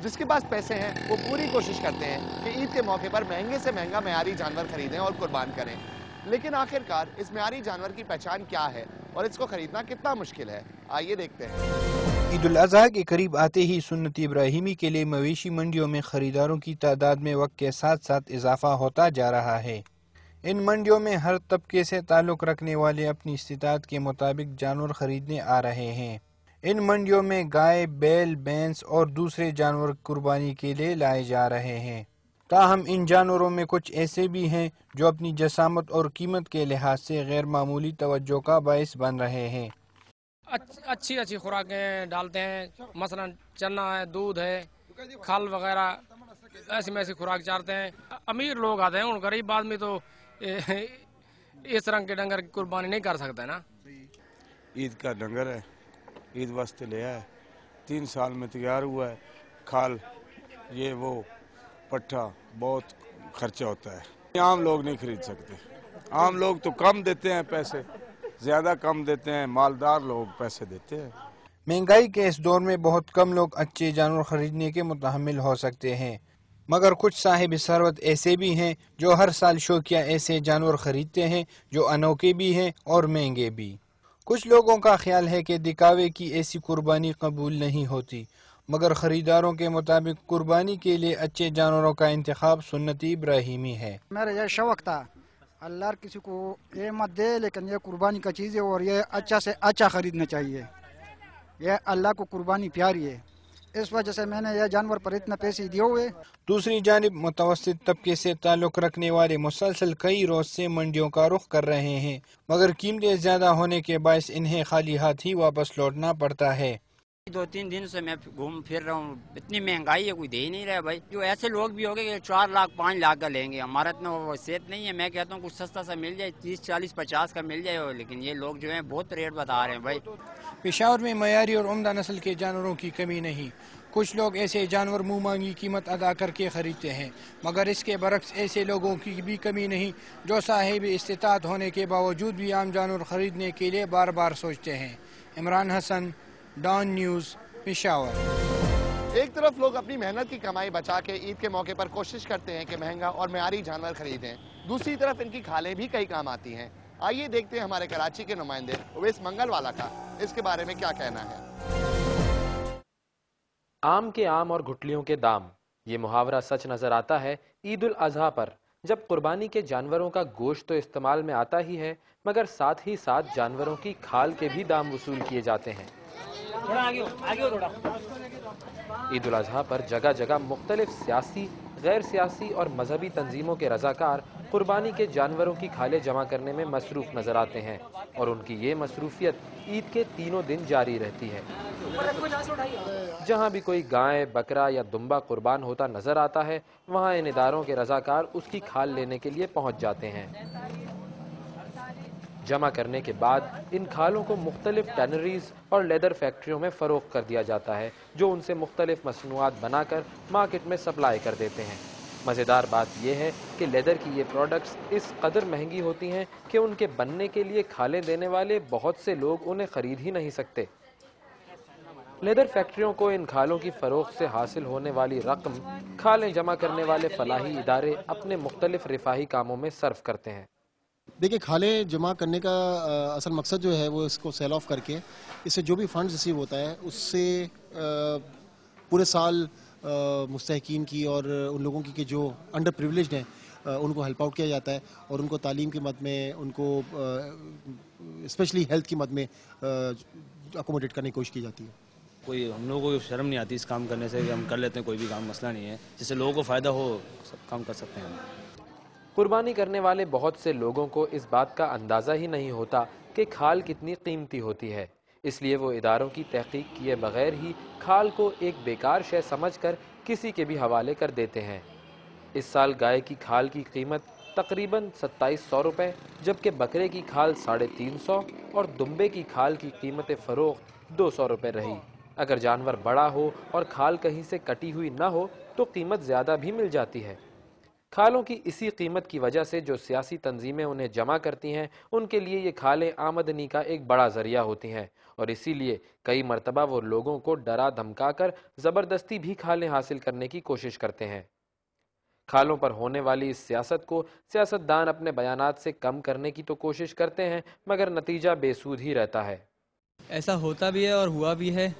जिसके पास पैसे हैं वो पूरी कोशिश करते हैं कि ईद के मौके पर महंगे से महंगा मेयारी जानवर खरीदें और कुर्बान करें। लेकिन आखिरकार इस मेयारी जानवर की पहचान क्या है और इसको खरीदना कितना मुश्किल है, आइए देखते हैं। ईद उल अजहा के करीब आते ही सुन्नत इब्राहिमी के लिए मवेशी मंडियों में खरीदारों की तादाद में वक्त के साथ साथ इजाफा होता जा रहा है। इन मंडियों में हर तबके से ताल्लुक़ रखने वाले अपनी इस्तिताअत के मुताबिक जानवर खरीदने आ रहे हैं। इन मंडियों में गाय, बैल, भैंस और दूसरे जानवर कुर्बानी के लिए लाए जा रहे हैं। ताहम इन जानवरों में कुछ ऐसे भी हैं जो अपनी जसामत और कीमत के लिहाज से गैर मामूली तवज्जो का बाइस बन रहे हैं। अच्छी अच्छी खुराकें डालते हैं, मसलन चना है, दूध है, खल वगैरह ऐसी में ऐसी खुराक चारते हैं। अमीर लोग आते हैं, उन गरीब आदमी तो इस रंग के डंगर की कुर्बानी नहीं कर सकते ना। ईद का डंगर है, ईद वास्ते ले आया है, 3 साल में तैयार हुआ है। खाल ये वो पट्ठा बहुत खर्चा होता है, आम लोग नहीं खरीद सकते। आम लोग तो कम देते हैं पैसे, ज्यादा कम देते हैं, मालदार लोग पैसे देते हैं। महंगाई के इस दौर में बहुत कम लोग अच्छे जानवर खरीदने के मुतहम्मिल हो सकते हैं, मगर कुछ साहिब सरवत ऐसे भी हैं जो हर साल शौकिया ऐसे जानवर खरीदते हैं जो अनोखे भी हैं और महंगे भी। कुछ लोगों का ख्याल है कि दिखावे की ऐसी कुर्बानी कबूल नहीं होती, मगर खरीदारों के मुताबिक कुर्बानी के लिए अच्छे जानवरों का इंतखाब सुन्नती इब्राहिमी है। मेरा यह शौक था, अल्लाह किसी को ये मत दे, लेकिन ये कुर्बानी का चीज़ है और ये अच्छा से अच्छा खरीदना चाहिए। यह अल्लाह को कुर्बानी प्यारी है, इस वजह से मैंने यह जानवर पर इतना पैसे दिए हुए। दूसरी जानिब मुतवस्सित तबके से ताल्लुक़ रखने वाले मुसलसल कई रोज से मंडियों का रुख कर रहे हैं, मगर कीमतें ज्यादा होने के बायस इन्हें खाली हाथ ही वापस लौटना पड़ता है। 2-3 दिन से मैं घूम फिर रहा हूँ, इतनी महंगाई है, कोई दे ही नहीं रहा भाई। जो ऐसे लोग भी हो गए कि 4 लाख 5 लाख का लेंगे, हमारा इतना सेहत नहीं है। मैं कहता हूँ कुछ सस्ता सा मिल जाए, 30, 40, 50 का मिल जाए, लेकिन ये लोग जो हैं बहुत रेट बता रहे हैं भाई। पेशावर में मयारी और उम्दा नस्ल के जानवरों की कमी नहीं, कुछ लोग ऐसे जानवर मुँह मांगी कीमत अदा करके खरीदते हैं, मगर इसके बरक्स ऐसे लोगों की भी कमी नहीं जो साहिब इस्तिताअत होने के बावजूद भी आम जानवर खरीदने के लिए बार बार सोचते हैं। Imran Hasan, Dawn news, Peshawar. एक तरफ लोग अपनी मेहनत की कमाई बचा के ईद के मौके पर कोशिश करते हैं कि महंगा और मेयारी जानवर खरीदें, दूसरी तरफ इनकी खालें भी कई काम आती हैं। आइए देखते हैं हमारे कराची के नुमाइंदे उवैस मंगलवाला का इसके बारे में क्या कहना है। आम के आम और घुटलियों के दाम, ये मुहावरा सच नजर आता है ईद उल अजहा पर, जब कुर्बानी के जानवरों का गोश्त तो इस्तेमाल में आता ही है, मगर साथ ही साथ जानवरों की खाल के भी दाम वसूल किए जाते हैं। ईद उल अजहा पर जगह जगह मुख्तलिफ सियासी, गैर सियासी और मजहबी तंजीमों के रजाकार कुर्बानी के जानवरों की खालें जमा करने में मसरूफ नजर आते हैं और उनकी ये मसरूफियत ईद के तीनों दिन जारी रहती है। जहाँ भी कोई गाय, बकरा या दुम्बा कुर्बान होता नजर आता है, वहाँ इन इदारों के रजाकार उसकी खाल लेने के लिए पहुँच जाते हैं। जमा करने के बाद इन खालों को मुख्तलिफ टैनरीज और लेदर फैक्ट्रियों में फ़रोख्त कर दिया जाता है, जो उनसे मुख्तलिफ मसनूआत बनाकर मार्केट में सप्लाई कर देते हैं। मज़ेदार बात यह है कि लेदर की ये प्रोडक्ट्स इस कदर महंगी होती हैं कि उनके बनने के लिए खालें देने वाले बहुत से लोग उन्हें ख़रीद ही नहीं सकते। लेदर फैक्ट्रियों को इन खालों की फ़रोख्त से हासिल होने वाली रकम खालें जमा करने वाले फलाही इदारे अपने मुख्तलिफ रिफाही कामों में सर्फ करते हैं। देखिए, खालें जमा करने का असल मकसद जो है वो इसको सेल ऑफ करके इससे जो भी फंड रिसीव होता है उससे पूरे साल मुस्तहिकीन की और उन लोगों की कि जो अंडर प्रिविलेज्ड हैं उनको हेल्प आउट किया जाता है और उनको तालीम की मद में, उनको स्पेशली हेल्थ की मद में अकोमोडेट करने की कोशिश की जाती है। कोई हम लोगों को शर्म नहीं आती इस काम करने से कि हम कर लेते हैं, कोई भी काम मसला नहीं है, जिससे लोगों को फ़ायदा हो, सब काम कर सकते हैं। कुर्बानी करने वाले बहुत से लोगों को इस बात का अंदाज़ा ही नहीं होता कि खाल कितनी कीमती होती है, इसलिए वो इदारों की तहकीक किए बगैर ही खाल को एक बेकार शय समझकर किसी के भी हवाले कर देते हैं। इस साल गाय की खाल की कीमत तकरीबन 2700 रुपये, जबकि बकरे की खाल 350 और दुम्बे की खाल की कीमत फ़रोख्त 200 रुपये रही। अगर जानवर बड़ा हो और खाल कहीं से कटी हुई ना हो तो कीमत ज़्यादा भी मिल जाती है। खालों की इसी कीमत की वजह से जो सियासी तंजीमें उन्हें जमा करती हैं, उनके लिए ये खालें आमदनी का एक बड़ा जरिया होती हैं और इसीलिए कई मरतबा वो लोगों को डरा धमका कर ज़बरदस्ती भी खालें हासिल करने की कोशिश करते हैं। खालों पर होने वाली इस सियासत को सियासतदान अपने बयानात से कम करने की तो कोशिश करते हैं, मगर नतीजा बेसूद ही रहता है। ऐसा होता भी है और हुआ भी है,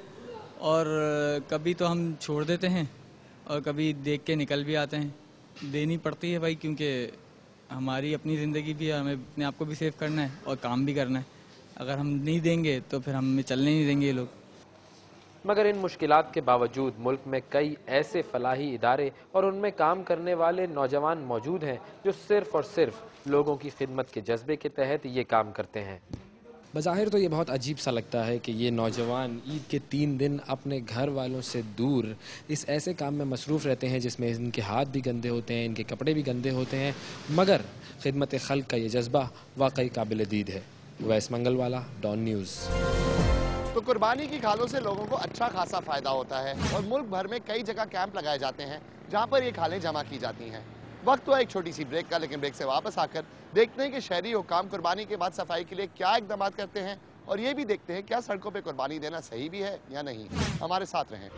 और कभी तो हम छोड़ देते हैं और कभी देख के निकल भी आते हैं। देनी पड़ती है भाई, क्योंकि हमारी अपनी ज़िंदगी भी है, हमें अपने आप को भी सेव करना है और काम भी करना है। अगर हम नहीं देंगे तो फिर हमें चलने नहीं देंगे ये लोग। मगर इन मुश्किलात के बावजूद मुल्क में कई ऐसे फलाही इदारे और उनमें काम करने वाले नौजवान मौजूद हैं जो सिर्फ और सिर्फ लोगों की खिदमत के जज्बे के तहत ये काम करते हैं। बज़ाहिर तो ये बहुत अजीब सा लगता है कि ये नौजवान ईद के 3 दिन अपने घर वालों से दूर इस ऐसे काम में मसरूफ़ रहते हैं जिसमें इनके हाथ भी गंदे होते हैं, इनके कपड़े भी गंदे होते हैं, मगर खिदमत खल्क का ये जज्बा वाकई काबिल दीद है। वैस मंगलवाला, डॉन न्यूज़। तो कुर्बानी की खालों से लोगों को अच्छा खासा फायदा होता है और मुल्क भर में कई जगह कैंप लगाए जाते हैं जहां पर ये खालें जमा की जाती हैं। वक्त हुआ एक छोटी सी ब्रेक का, लेकिन ब्रेक से वापस आकर देखते हैं कि शहरी हुक्काम कुर्बानी के बाद सफाई के लिए क्या इकदाम करते हैं और ये भी देखते हैं क्या सड़कों पे कुर्बानी देना सही भी है या नहीं। हमारे साथ रहें।